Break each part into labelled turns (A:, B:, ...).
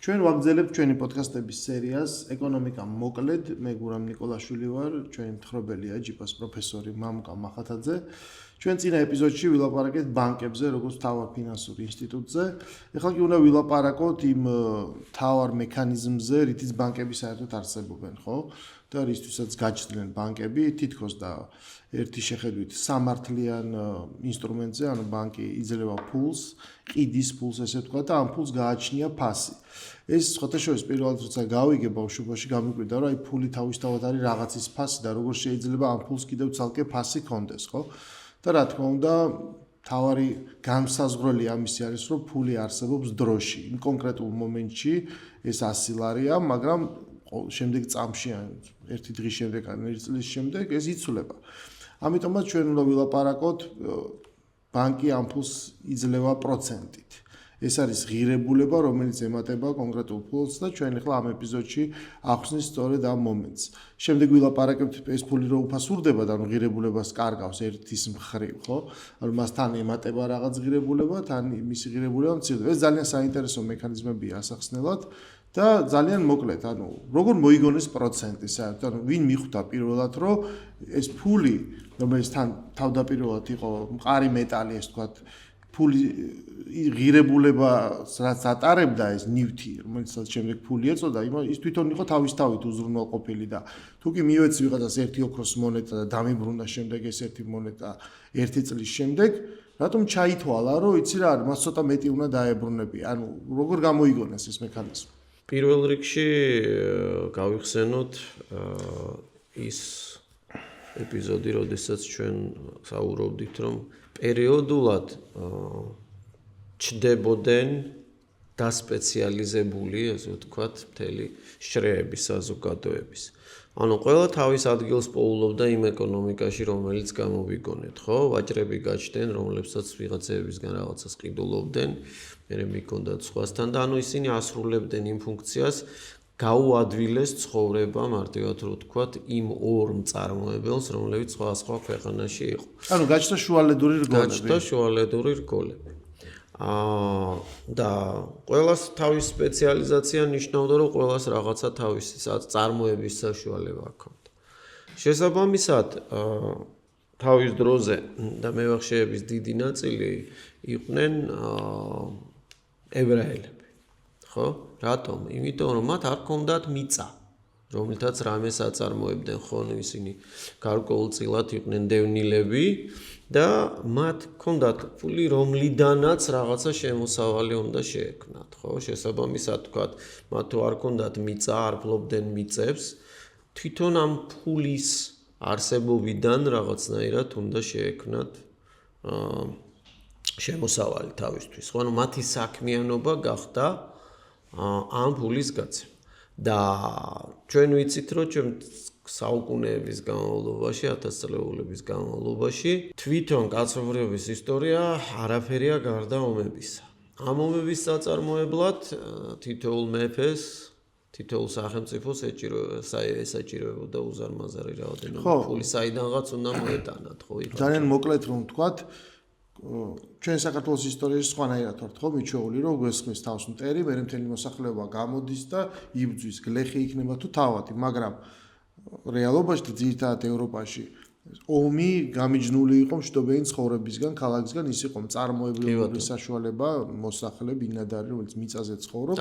A: ჩვენ ვაგრძელებთ ჩვენი პოდკასტების სერიას ეკონომიკა მოკლედ. მე გურამ ნიკოლაშვილი ვარ, ჩვენი მთხრობელია ჯიპას პროფესორი მამუკა მახათაძე. ჩვენ წინა ეპიზოდში ვილაპარაკეთ ბანკებზე, როგორც მთავარ ფინანსურ ინსტიტუტზე. ეხლა კი უნდა ვილაპარაკოთ იმ მთავარ მექანიზმზე, რითიც ბანკები საერთოდ არსებობენ, ხო? და რისთვისაც გაჩნდნენ ბანკები, თითქოს და ერთი შეხედვით სამართლიან ინსტრუმენტზე, ანუ ბანკი იძლევა ფულს, ყიდის ფულს ესე ვთქვა და ამ ფულს გააჩნია ფასი. ეს სხვათაშორის პირველად როცა გავიგე ბავშვობაში გამიკვირდა, რომ აი ფული თავისთავად არის რაღაცის ფასი და როგორ შეიძლება ამ ფულს კიდევ ცალკე ფასი კონდეს, ხო? და რა თქმა უნდა, თავარი განსაზღვრელი ამისი არის, რომ ფული არსებობს დროში. იმ კონკრეტულ მომენტში ეს 100 ლარია, მაგრამ შემდეგ წამში ერთი დღის შემდეგ ან ერთი წლის შემდეგ ეს იცვლება. ამიტომაც ჩვენ უნდა ვილაპარაკოთ ბანკი ამ ფულს იძლევა პროცენტით. ეს არის ღირებულება, რომელიც ემატება კონკრეტულ ფულს და ჩვენ ახლა ამ ეპიზოდში ახსნის სწორედ ამ მომენტს. შემდეგ ვილაპარაკებთ ეს ფული რო უფასურდება და ანუ ღირებულებას კარგავს ერთის მხრივ, ხო? ანუ მასთან ემატება რაღაც ღირებულება, თან მისი ღირებულება მცირდება. ეს ძალიან საინტერესო მექანიზმებია ასახსნელად და ძალიან მოკლედ, ანუ როგორ მოიგონეს პროცენტი საერთოდ, ანუ ვინ მიხვდა პირველად, რომ ეს ფული, რომელიც თან თავდაპირველად იყო მყარი მეტალი, ეს თქვა ფული ღირებულებას რაც ატარებდა ეს ნივთი, რომელიც შემდეგ ფული ეწოდა, ის თვითონ იყო თავისთავად უზრუნველყოფილი და თუ კი მიეცი ვიღაცას ერთი ოქროს მონეტა და დამიბრუნდა შემდეგ ეს ერთი მონეტა ერთი წლის შემდეგ, რატომ ჩაითვალა, რომ იცი რა არის, მას ცოტა მეტი უნდა დაებრუნებია. ანუ როგორ გამოიგონეს ეს მექანიზმი?
B: პირველ რიგში გავიხსენოთ ის ეპიზოდი, როდესაც ჩვენ საუბრობდით, რომ პერიოდულად ჩდებოდნენ დასპეციალიზებული, ასე ვთქვათ, მთელი შრეების, საზოგადოების. ანუ ყველა თავის ადგილს პოულობდა იმ ეკონომიკაში, რომელიც გამოვიგონეთ, ხო? ვაჭრები გაჩნდნენ, რომლებსაც ვიღაცებისგან რაღაცას ყიდულობდნენ, მერე მიქონდათ სხვასთან და ანუ ისინი ასრულებდნენ იმ ფუნქციას, გაუადვილეს ცხოვრება, მარტივად რო ვთქვათ, იმ ორ მწარმოებელს, რომლებიც სხვა ქვეყანაში იყო.
A: ანუ გაჩნდა შუალედური რგოლები.
B: გაჩნდა შუალედური რგოლები. და ყველას თავის სპეციალიზაცია ნიშნავდა, რომ ყველას რაღაცა თავისი წარმოების საშუალება ჰქონდა. შესაბამისად, თავის დროზე და მევახშეების დიდი ნაწილი იყვნენ ებრაელები. ხო? რატომ? იმიტომ რომ მათ არ ჰქონდათ მიწა, რომელთაც რამეს აწარმოებდნენ, ხო, ისინი გარკვეულწილად იყვნენ დევნილები და მათ ჰქონდათ ფული, რომლიდანაც რაღაცა შემოსავალი უნდა შეექმნათ, ხო? შესაბამისად, თქვათ, მათ თუ არ ჰქონდათ მიწა, არ ფლობდნენ მიწებს, თვითონ ამ ფულის არსებობიდან რაღაცნაირად უნდა შეექმნათ შემოსავალი თავისთვის. ხო, ანუ მათი საქმიანობა გახდა ამ ფულის გაცემა. და ჩვენ ვიცით, რომ ჩვენ საუკუნეების განმავლობაში, ათასწლეულების განმავლობაში თვითონ კაცობრიობის ისტორია არაფერია გარდა ომებისა. ამ ომების საწარმოებლად თითოეულ მეფეს, თითოეულ სახელმწიფოს ესაჭიროებოდა უზარმაზარი რაოდენობა ფული, საიდანღაც უნდა მოეტანათ, ხო?
A: ძალიან მოკლედ რომ ვთქვათ, ჩვენ საქართველოს ისტორიაში სხვანაირად ვართ, ხო, მიჩვეული, რომ გვესხმის თავს მტერი, მერე მთელი მოსახლეობა გამოდის და იბძვის, გლეხი იქნება თუ თავადი, მაგრამ რეალობაში და ძირითადად ევროპაში ომი გამიჯნული იყო მშვიდობიანი ცხოვრებისგან, ქალაქისგან, ის იყო მწარმოებლური საშუალება, მოსახლე ბინადარი, რომელიც მიწაზე ცხოვრობს.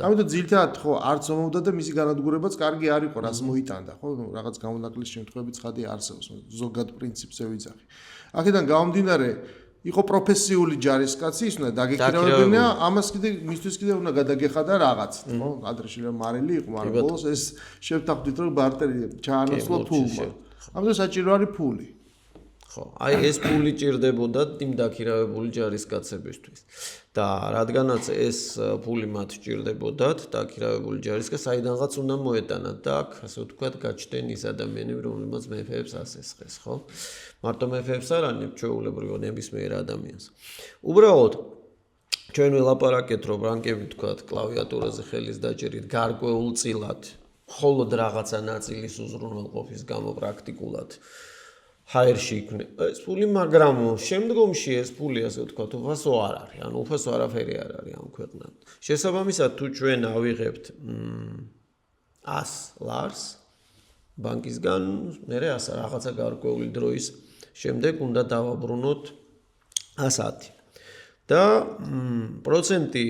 A: ამიტომ ძირითადად ხო არც ომობდა და მისი განადგურებაც კარგი არ იყო, რას მოიტანდა, ხო, რაღაც გამონაკლისის შემთხვევებით ცხადი არსებობს, ზოგად პრინციპზე ვიძახი. აქედან გამომდინარე იყო პროფესიული ჯარისკაცი, ის უნდა დაგეკირავებინა, ამას კიდე მისთვის კიდე უნდა გადაგეხადა რაღაც, ხო? ადრეში მარილი იყო, მაგრამ ბოლოს ეს შევთანხმდით, რომ ბარტერი ჩაანაცვლა ფულმა. ამიტომ საჭირო არის ფული.
B: ხო, აი ეს ფული ჭირდებოდა იმ დაქირავებული ჯარისკაცებისთვის. და რადგანაც ეს ფული მათ ჭირდებოდათ, დაქირავებული ჯარისკაცს საიდანღაც უნდა მოეტანათ და აქ, ასე ვთქვათ, გაჩნდნენ ის ადამიანები, რომლებმაც მეფეებს ასესხეს, ხო? მარტო მეფეებს არ არის, ჩვეულებრივ ნებისმიერ ადამიანს. უბრალოდ ჩვენ ველაპარაკეთ, რომ ბანკები, ვთქვათ, კლავიატურაზე ხელის დაჭერით გარკვეულწილად მხოლოდ რაღაცა ნაწილის უზრუნველყოფის გამო პრაქტიკულად ჰაერში იქნება ეს ფული, მაგრამ შემდგომში ეს ფული ასე ვთქვათ, უფასო არ არის, ანუ უფასო არაფერი არ არის ამ ქვეყნად. შესაბამისად, თუ ჩვენ ავიღებთ 100 ლარს ბანკისგან, მერე რაღაცა გარკვეული დროის შემდეგ უნდა დავაბრუნოთ 110. და პროცენტი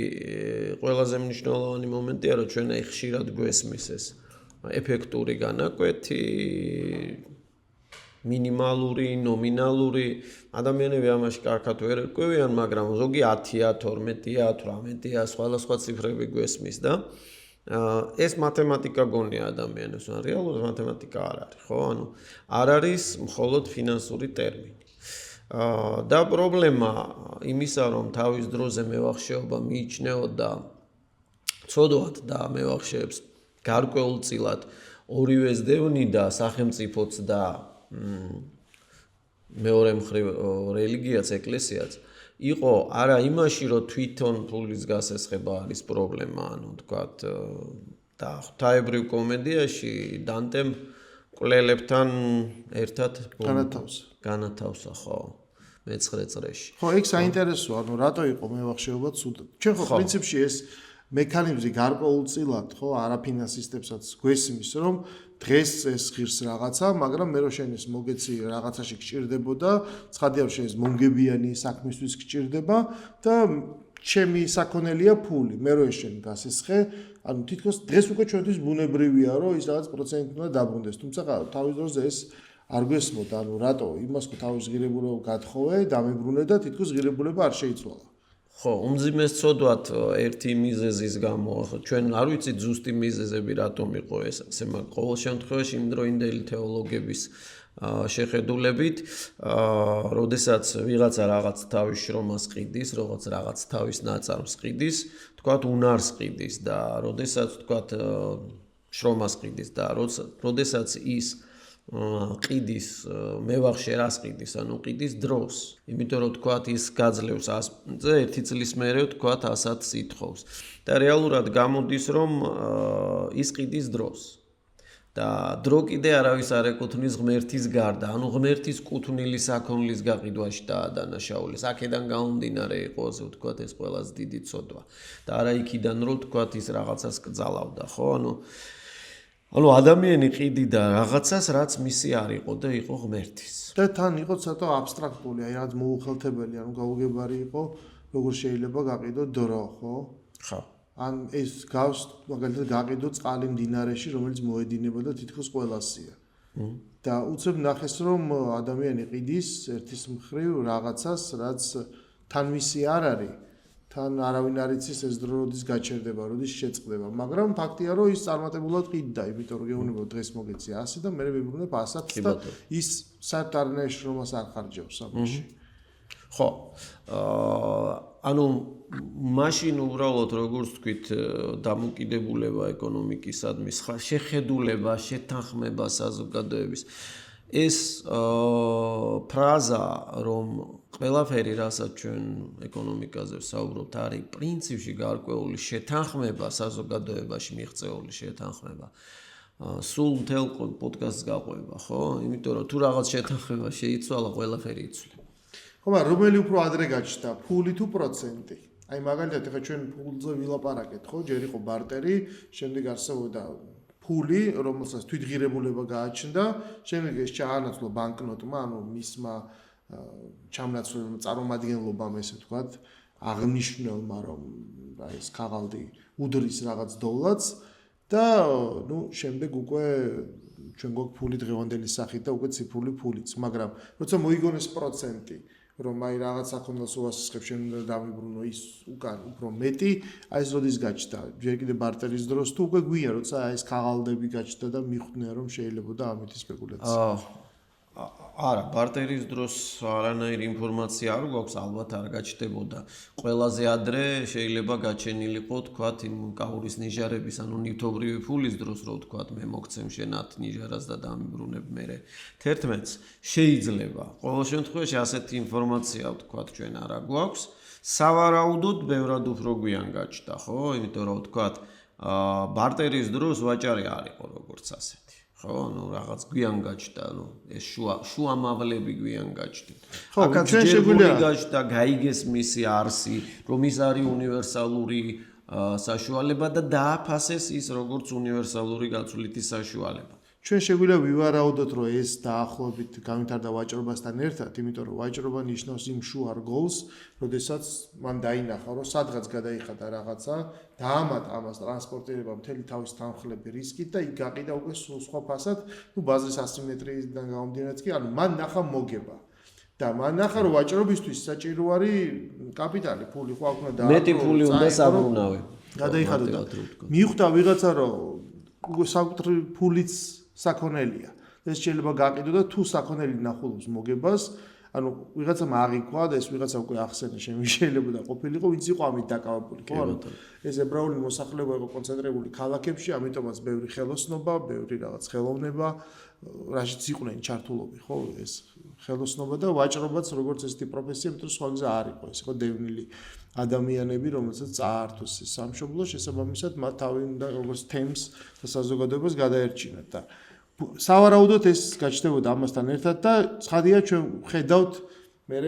B: ყველაზე მნიშვნელოვანი მომენტია, რომ ჩვენ აი ხშირად გვესმის ეს ეფექტური განაკვეთი, მინიმალური, ნომინალური, ადამიანები ამაში კარგად ვერ ყვევიან, მაგრამ ზოგი 10-ია, 12-ია, 18-ია, სხვადასხვა ციფრები გვესმის და ეს მათემატიკა გონია ადამიანებს, მაგრამ რეალურად მათემატიკა არ არის, ხო? ანუ არ არის მხოლოდ ფინანსური ტერმინი. და პრობლემა იმისა, რომ თავის დროზე მევახშეობა მიიჩნეოდა ცოდვად და მევახშეებს გარკვეულწილად ორივეს დევნი და სახელმწიფოც და მეორე მხრივ რელიგიაც, ეკლესიაც იყო არა იმაში, რომ თვითონ ფულის გასესხება არის პრობლემა, ანუ თქვათ და ღვთაებრივ კომედიაში დანტემ მკვლელებთან ერთად განათავსა, ხო, მე-9 წრეში.
A: ხო, ეგ საინტერესოა, ანუ რატო იყო მევახშეობა ცუდად? ჩვენ ხო პრინციპში ეს მექანიზმი გარკვეულწილად, ხო, არაფინანსისტებსაც გვესმის, რომ დღეს ეს ღირს რაღაცა, მაგრამ მე რო შენ ეს მოგეცი რაღაცაში გჭირდებოდა, ცხადია რომ შენ ეს მომგებიანი საქმისთვის გჭირდება და ჩემი საქონელია ფული. მე რო ეს შენ გასესხე, ანუ თითქოს დღეს უკვე ჩვენთვის ბუნებრივია, რომ ის რაღაც პროცენტი უნდა დაბრუნდეს, თუმცა თავის დროზე ეს არ გვესმოდა, ანუ რატო იმას ხო თავის ღირებულება გათხოვე, დამებრუნე და თითქოს ღირებულება არ შეიცვალა.
B: ხო, უმძიმეს ცოდვათ ერთი მიზეზის გამო, ჩვენ არ ვიცით ზუსტი მიზეზები რატომ იყო ეს, მაგრამ ყოველ შემთხვევაში იმდროინდელი თეოლოგების შეხედულებით, როდესაც ვიღაცა რაღაც თავის შრომას ყიდის, რაღაც თავის ნაწარმს ყიდის, თქვათ უნარს ყიდის და როდესაც თქვათ შრომას ყიდის და როდესაც ის ყიდის მევახშე რას ყიდის, ანუ ყიდის დროს. იმიტომ რომ თქვათ ის გაძლევს 100-ზე 1 წლის მერე თქვათ 100-ად ითხოვს. და რეალურად გამოდის რომ ის ყიდის დროს. და დრო კიდე არავის არ ეკუთვნის ღმერთის გარდა, ანუ ღმერთის კუთვნილი საქონლის გაყიდვაში დაადანაშაულის. აქედან გამომდინარე იყო ასე ვთქვათ ეს ყველაზე დიდი ცოდვა. და არა იქიდან რომ თქვათ ის რაღაცას კძალავდა, ხო? ანუ ადამიანი ყიდიდა რაღაცას, რაც მისი არ იყო და იყო ღმერთის.
A: და თან იყო ცოტა აბსტრაქტული, აი რაღაც მოუხელთებელი, ანუ გაუგებარი იყო, როგორ შეიძლება გაყიდო დრო, ხო?
B: ხო.
A: ან ეს გავს მაგალითად გაყიდო წყალი მდინარეში, რომელიც მოედინებოდა თითქოს ყველასია. და უცებ ნახეს, რომ ადამიანი ყიდის ერთის მხრივ რაღაცას, რაც თან მისი არ არის. თან არავინ არ იცის ეს დრო როდის გაჩერდება, როდის შეწყდება, მაგრამ ფაქტია რომ ის წარმატებულად ყიდდა, იმიტომ რომ გეუბნება დღეს მოგეცი 100 და მე ვიბრუნებ 100-ს და ის საერთოდ არანაირ შრომას არ ხარჯავს ამაში.
B: ხო. ანუ მაშინ უბრალოდ როგორც თქვით, დამოკიდებულება ეკონომიკისადმი, შეხედულება, შეთანხმება საზოგადოების ეს ფრაზა, რომ ყველაფერი, რასაც ჩვენ ეკონომიკაზე ვსაუბრობთ, არის პრინციპში გარკვეული შეთანხმება საზოგადოებაში მიღწეული შეთანხმება. სულ მთელ პოდკასტს გაყვება, ხო? იმიტომ რომ თუ რაღაც შეთანხმება შეიცვალა, ყველაფერი იცვლება.
A: ხო, მაგრამ რომელი უფრო ადრე გაჩნდა, ფული თუ პროცენტი? აი მაგალითად, ახლა ჩვენ ფულზე ვილაპარაკეთ, ხო? ჯერ იყო ბარტერი, შემდეგ არსებობდა ფული, რომელსაც თვითღირებულება გააჩნდა, შემდეგ ეს ჩაანაცვლა ბანკნოტმა, ანუ მისმა ჩამნაცვლებმა წარმომადგენლობამ, ესე ვთქვათ, აღნიშნულმა, რომ აი ეს ქაღალდი უდრის რაღაც დოლარს და ნუ შემდეგ უკვე ჩვენ გვაქვს ფული დღევანდელი სახით და უკვე ციფრული ფულიც, მაგრამ როცა მოიგონეს პროცენტი, რომ აი რაღაც საქონელს უასესხებ, შენ უნდა დამიბრუნო ის უკან უფრო მეტი, აი ეს როდის გაჩნდა? ჯერ კიდე ბარტერის დროს თუ უკვე გვია, როცა აი ეს ქაღალდები გაჩნდა და მიხვდნენ რომ შეიძლებოდა ამითი სპეკულაცია.
B: არა, ბარტერის დროს არანაირი ინფორმაცია არ გვაქვს, ალბათ არ გაჩნდებოდა. ყველაზე ადრე შეიძლება გაჩენილიყო, თქვათ, იმ კაურის ნიჟარების, ანუ ნივთობრივი ფულის დროს, რო თქვათ, მე მოგცემ შენ 10 ნიჟარას და დამიბრუნებ მერე 11-ს, შეიძლება. ყოველ შემთხვევაში ასეთი ინფორმაცია, თქვათ, ჩვენ არა გვაქვს. სავარაუდოდ ბევრად უფრო გვიან გაჩნდა, ხო? იმიტომ რომ თქვათ, ბარტერის დროს ვაჭარი არ იყო როგორც ასეთი. ხო, ანუ რაღაც გვიან გაჩნდა, ანუ ეს შუა მავლები გვიან გაჩნდა.
A: ხო,
B: აქაც
A: ჩვენ
B: შეგვიძლია
A: შეგვიძლია
B: გაჩნდა, გაიგეს მისი არსი, რომ ის არის უნივერსალური საშუალება და დააფასეს ის როგორც უნივერსალური გაცვლითი საშუალება.
A: ჩვენ შეგვიძლია ვივარაუდოთ, რომ ეს დაახლოებით განვითარდა ვაჭრობასთან ერთად, იმიტომ რომ ვაჭრობა ნიშნავს იმ შუარ გოლს, როდესაც მან დაინახა, რომ სადღაც გადაიხადა რაღაცა, დაამატა ამას ტრანსპორტირება მთელი თავის თანხლები რისკით და იქ გაყიდა უკვე სულ სხვა ფასად, ბაზრის ასიმეტრიიდან გამომდინარეც კი, ანუ მან ნახა მოგება. და მან ნახა, რომ ვაჭრობისთვის საჭირო არის კაპიტალი, ფული, ხო აქ უნდა დააყო.
B: მეტი ფული უნდა საბრუნავი.
A: გადაიხადა და მიხვდა ვიღაცა, რომ უკვე საკუთრი ფულიც საქონელია. ეს შეიძლება გაყიდო და თუ საქონელი ნახულობს მოგებას, ანუ ვიღაცამ აღიქვა და ეს ვიღაცა უკვე ახსენა შეიძლება და ყოფილიყო, ვინც იყო ამით დაკავებული, ხო? ანუ ეს ებრაული მოსახლეობა იყო კონცენტრირებული ქალაქებში, ამიტომაც ბევრი ხელოსნობა, ბევრი რაღაც ხელოვნება, რაშიც იყვნენ ჩართულობი, ხო? ეს ხელოსნობა და ვაჭრობაც როგორც ესეთი პროფესია, მეტყვი სხვა გზა არ იყო, ეს იყო დევნილი ადამიანები, რომელსაც წაართვეს ეს სამშობლო, შესაბამისად მათ თავი უნდა როგორც თემს და საზოგადოებას გადაერჩინათ და სავარაუდოდ ეს გაჩნდებოდა ამასთან ერთად და ცხადია ჩვენ ხედავთ მე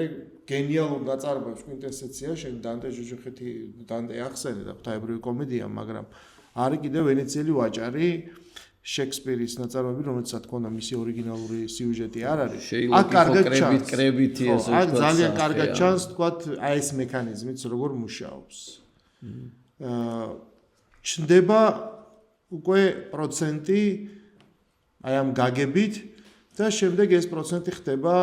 A: გენიალურ ნაწარმოებს კვინტესენცია შენ დანტე ჟოჟოხეთი დანტე ახსენე და ღვთაებრივი კომედია, მაგრამ არის კიდევ ვენეციელი ვაჭარი შექსპირის ნაწარმოები, რომელსაც თქონდა მისი ორიგინალური სიუჟეტი არ არის.
B: აქ კარგად კრებითი ესე
A: ვთქვათ. აქ ძალიან კარგად ჩანს, ვთქვათ, აი ეს მექანიზმიც როგორ მუშაობს. ჩნდება უკვე პროცენტი აი ამ გაგებით და შემდეგ ეს პროცენტი ხდება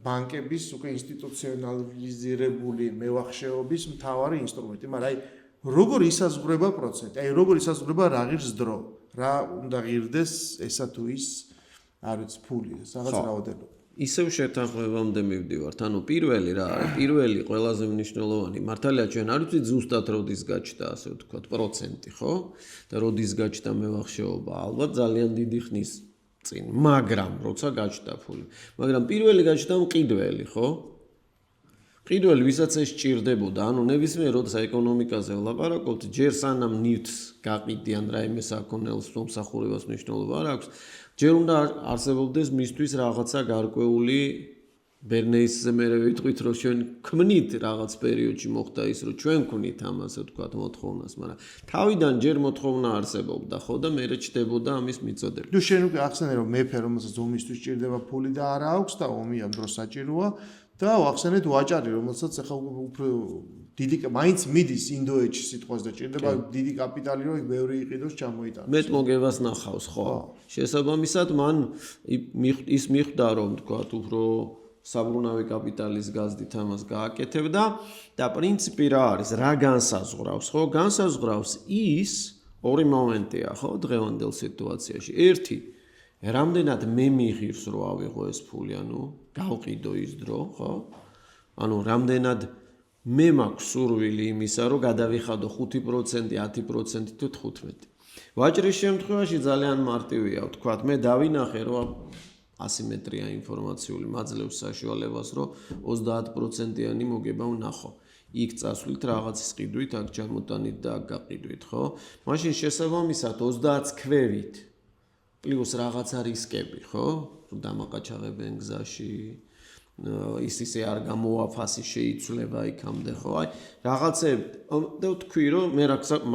A: ბანკების უკვე ინსტიტუციონალიზირებული მევახშეობის მთავარი ინსტრუმენტი, მაგრამ აი როგორ ისაზღვრება პროცენტი? აი როგორ ისაზღვრება რა ღირს დრო? რა უნდა ღირდეს ესა თუ ის არ ვიცი ფული, რაღაც რაოდენობა.
B: ისევ შეთანხმებამდე მივდივართ. ანუ პირველი რა არის? პირველი ყველაზე მნიშვნელოვანი. მართალია ჩვენ არ ვიცით ზუსტად როდის გაჩნდა, ასე ვთქვათ, პროცენტი, ხო? და როდის გაჩნდა მევახშეობა? ალბათ ძალიან დიდი ხნის წინ, მაგრამ როცა გაჩნდა ფული. მაგრამ პირველი გაჩნდა მყიდველი, ხო? მყიდველი, ვისაც ეს სჭირდებოდა, ანუ ნებისმიერ როცა ეკონომიკაზე ვლაპარაკობთ, ჯერ სანამ ნივთს გაყიდიან რაიმე საქონელს, მომსახურებას მნიშვნელობა არ აქვს, ჯერ უნდა არსებობდეს მისთვის რაღაცა გარკვეული ბერნეისზე მე ვიტყვით, რომ ჩვენ ქმნით რაღაც პერიოდში მოხდა ის, რომ ჩვენ ქმნით ამას, ვთქვათ, მოთხოვნას, მაგრამ თავიდან ჯერ მოთხოვნა არსებობდა, ხო და მე ჩდებოდა ამის მიწოდება.
A: ნუ შენ უკვე ახსენე, რომ მეფე, რომელსაც ომისთვის სჭირდება ფული და არა აქვს და ომი ამ დროს საჭიროა და ახსენეთ ვაჭარი, რომელსაც ახლა უფრო დიდი მაინც მიდის ინდოეთში სიტყვას და ჭირდება დიდი კაპიტალი, რომ ბევრი იყიდოს ჩამოიტანოს.
B: მეტ მოგებას ნახავს, ხო? შესაბამისად, მან ის მიხვდა, რომ ვთქვათ, უფრო საბრუნავი კაპიტალის გაზდით ამას გააკეთებდა და პრინციპი რა არის? რა განსაზღვრავს, ხო? განსაზღვრავს ის ორი მომენტია, ხო, დღევანდელ სიტუაციაში. ერთი, რამდენად მე მიღირს რომ ავიღო ეს ფული, ანუ გავყიდო ის დრო, ხო? ანუ რამდენად მე მაქვს სურვილი იმისა, რომ გადავიხადო 5%, 10% თუ 15%. ვაჭრის შემთხვევაში ძალიან მარტივია, ვთქვათ, მე დავინახე, რომ ასიმეტრია ინფორმაციული მაძლევს საშუალებას, რომ 30%-იანი მოგება ვნახო. იქ წასვლით რაღაცის ყიდვით, აქ ჩამოტანით და აქ გაყიდვით, ხო? მაშინ შესაბამისად 30 ქვევით პლუს რაღაცა რისკები, ხო? რომ დამაყაჩაღებენ გზაში, ისე არ გამოაფასი შეიცვლება იქამდე, ხო? აი, რაღაცები და ვთქვი, რომ მე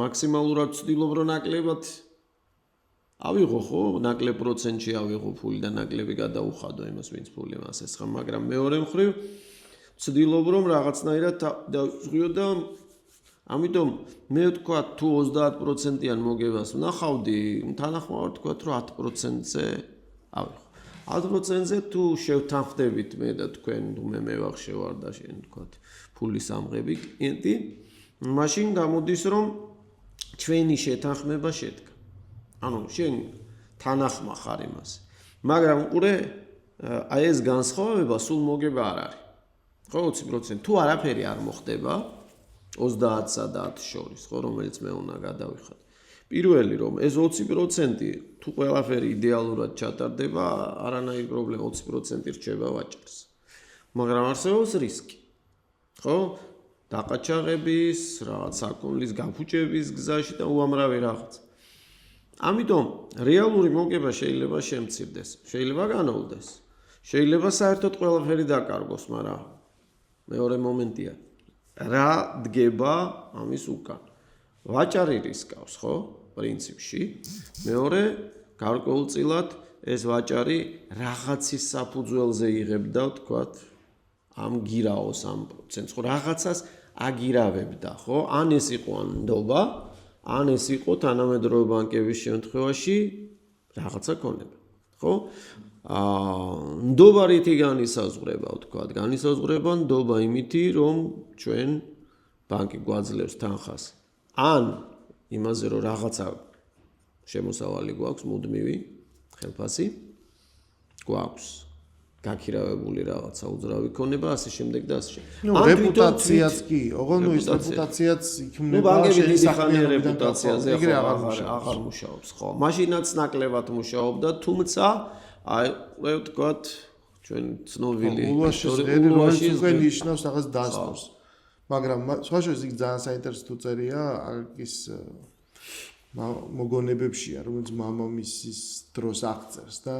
B: მაქსიმალურად ვცდილობ, რომ ნაკლებად ავიღო, ხო? ნაკლებ პროცენტში ავიღო ფული და ნაკლები გადაუხადო იმას, ვინც ფული მას ესხა, მაგრამ მეორე მხრივ ვცდილობ, რომ რაღაცნაირად დავზღვიო და ამიტომ მე ვთქვა, თუ 30%-იან მოგებას ვნახავდი, თანახმოვარ ვთქვა, რომ 10%-ზე ავიღო. 10%-ზე თუ შევთანხმდებით მე და თქვენ, მე მევახშე ვარ და შენ ვთქვათ, ფულის ამღები, მაშინ გამოდის, რომ ჩვენი შეთანხმება შედგა. ანუ შენ თანახმა ხარ იმას. მაგრამ ყურე, აი ეს განსხვავება სულ მოგება არ არის. ხო 20% თუ არაფერი არ მოხდება 30-სა და 10 შორის, ხო, რომელიც მე უნდა გადავიხადო. პირველი რომ ეს 20% თუ ყველაფერი იდეალურად ჩატარდება, არანაირი პრობლემა 20% რჩება ვაჭარს. მაგრამ არსებობს რისკი. ხო? დაყაჩაღების, რაღაც საკონლის გაფუჭების გზაში და უამრავი რაღაც. ამიტომ რეალური მოგება შეიძლება შემცირდეს, შეიძლება განოლდეს. შეიძლება საერთოდ ყველაფერი დაკარგოს, მაგრამ მეორე მომენტია. რა დგება ამის უკან? ვაჭარი რისკავს, ხო? პრინციპში. მეორე, გარკვეულწილად ეს ვაჭარი რაღაცის საფუძველზე იღებდა, ვთქვათ, ამ გირაოს ამ პროცენტს, ხო, რაღაცას აგირავებდა, ხო? ან ეს იყო ნდობა, ან ეს იყო თანამედროვე ბანკების შემთხვევაში რაღაცა ქონება, ხო? ნდობა რითი განისაზღვრება, ვთქვათ, განისაზღვრება ნდობა იმითი, რომ ჩვენ ბანკი გვაძლევს თანხას, ან იმაზე, რომ რაღაცა შემოსავალი გვაქვს, მუდმივი ხელფასი გვაქვს. გაქირავებული რაღაცა უძრავი ქონება, ასე შემდეგ და ასე შემდეგ.
A: ნუ რეპუტაციაც კი, ოღონდ ის რეპუტაციაც იქნება
B: შესაძლებელი რეპუტაციაზე აღარ მუშაობს, ხო. მაშინაც ნაკლებად მუშაობდა, თუმცა აი, ვთქვათ, ჩვენ ცნობილი
A: ისტორიული რომელიც უკვე ნიშნავს რაღაც დასტურს. მაგრამ სხვა შორის იქ ძალიან საინტერესო წერია ის მოგონებებშია, რომელიც მამამისის დროს აღწერს და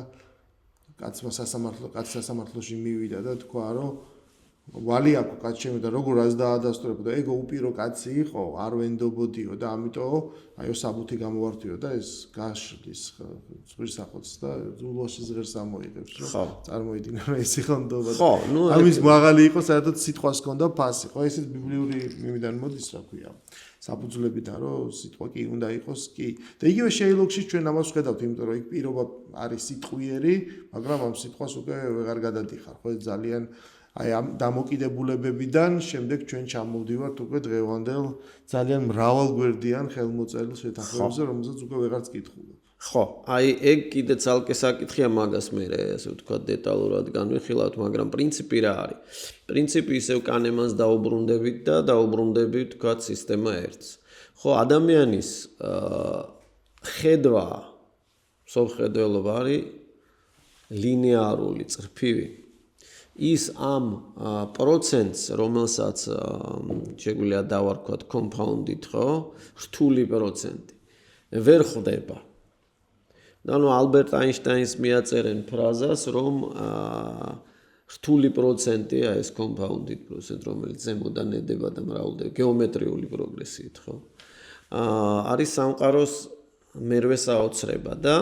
A: კაცმა სასამართლოში მივიდა და თქვა, რომ ვალი აქვს კაც შემოდა, როგორ რაც დაადასტურებოდა, ეგო უპირო კაცი იყო, არ ვენდობოდიო და ამიტომ აიო საბუთი გამოვართიო და ეს გაშლის ზღირსახოც და ზულოში ზღერს ამოიღებს, რომ წარმოიდგინე რომ ეს იყო ნდობა.
B: ხო, ნუ
A: ამის მაღალი იყო, საერთოდ სიტყვას ჰქონდა ფასი. ხო, ესეც ბიბლიური მიმიდან მოდის, რა ქვია. საფუძვლებიდან რომ სიტყვა კი უნდა იყოს კი. და იგივე შეილოგში ჩვენ ამას ვხედავთ, იმიტომ რომ იქ პირობა არის სიტყვიერი, მაგრამ ამ სიტყვას უკვე ვეღარ გადადიხარ. ხო, ძალიან აი ამ დამოკიდებულებებიდან შემდეგ ჩვენ ჩამოვდივართ უკვე დღევანდელ ძალიან მრავალგვერდიან ხელმოწერილ შეთანხმებებზე, რომელზეც უკვე ვეღარც კითხულობ.
B: ხო, აი ეგ კიდე ცალკე საკითხია, მაგას მე ასე ვთქვათ დეტალურად განვიხილავთ, მაგრამ პრინციპი რა არის? პრინციპი ისევ კანემანს დაუბრუნდებით და დაუბრუნდებით ვთქვათ სისტემა ერთს. ხო, ადამიანის ხედვა, სოფხედველობა არის ლინეარული, წრფივი. ის ამ პროცენტს, რომელსაც შეგვიძლია დავარქვათ compound-ით, ხო? რთული პროცენტი. ვერ ხვდება. და ნუ ალბერტ აინშტაინს მიაწერენ ფრაზას, რომ რთული პროცენტია ეს compound-ით პროცენტი, რომელიც ზემოდან ედება და მრავლდება გეომეტრიული პროგრესიით, ხო? არის სამყაროს მერვე საოცრება და